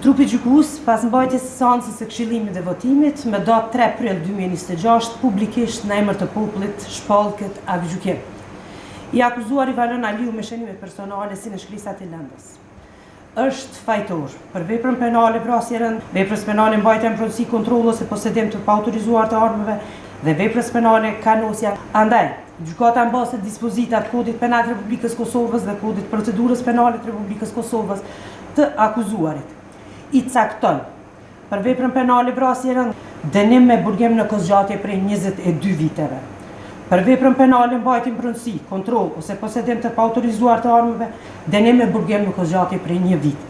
Trupi gjykues, pas mbajtjes së seancës së këshillimit dhe votimit, me datë 3 prill 2026, publikisht në emër të popullit shpallket aktgjykim. I akuzuari Valon Aliu me shënime personale si në shkrisat e lëndës. Është fajtor për veprën penale vrasje rënd, veprës penale mbajtja në pronësi, kontroll ose posedim të paautorizuar të armëve dhe veprës penale kanosja. Andaj, gjykata mbase dispozitat Kodit Penal të Republikës Kosovës dhe Kodit Procedurës Penale të Republikës Kosovës të akuzuarit i cakton për veprën penale vrasje rënd dënim me burgim në kozgjatje prej 22 viteve. Për veprën penale mbajtje në pronësi, kontroll ose posedim të paautorizuar të armëve, dënim me burgim në kozgjatje prej 1 vit.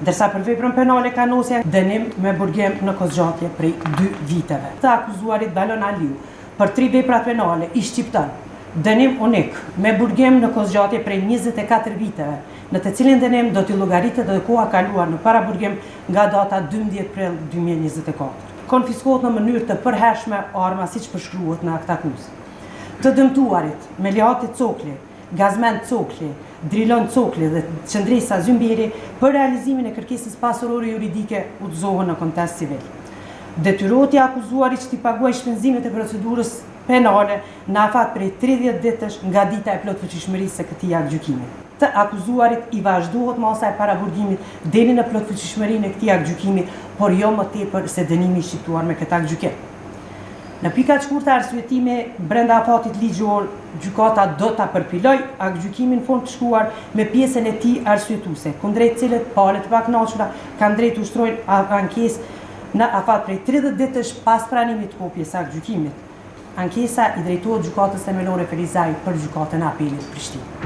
Ndërsa për veprën penale kanosja, dënim me burgim në kozgjatje prej 2 viteve. Të akuzuarit Valon Aliu për 3 veprat penale i shqipton dënim unik me burgim në kozgjatje prej 24 viteve, në të cilin dënim do t'i llogaritet dhe koha kaluar në para burgim nga data 12 prill 2024. Konfiskohet në mënyrë të përhershme arma siç përshkruhet në akt akuzë. Të dëmtuarit Meliati Cokli, Gazmend Cokli, Drilon Cokli dhe Qëndresa Zymbiri për realizimin e kërkesës pasurore juridike udhëzohen në kontest civil. Detyrohet i akuzuarit që t'i paguajë shpenzimet e procedurës penale në afat prej 30 ditësh nga dita e plotfuqishmërisë së këtij aktgjykimi. Të akuzuarit i vazhdohet masa e paraburgimit deri në plotfuqishmërinë e këtij aktgjykimi, por jo më tepër se dënimi i shqiptuar me këtë aktgjykim. Në pikat shkurtë arsyetime brenda afatit ligjor, gjykata do ta përpiloj aktgjykimin fond të shkuar me pjesën e tij arsyetuese, kundrejt cilët palët e pakënaqura kanë drejt ushtrojnë ankesë në afat prej 30 ditësh pas pranimit të kopjes së aktgjykimit. Ankesa i drejtohet gjykatës themelore Ferizaj për gjykatën e apelit Prishtinë.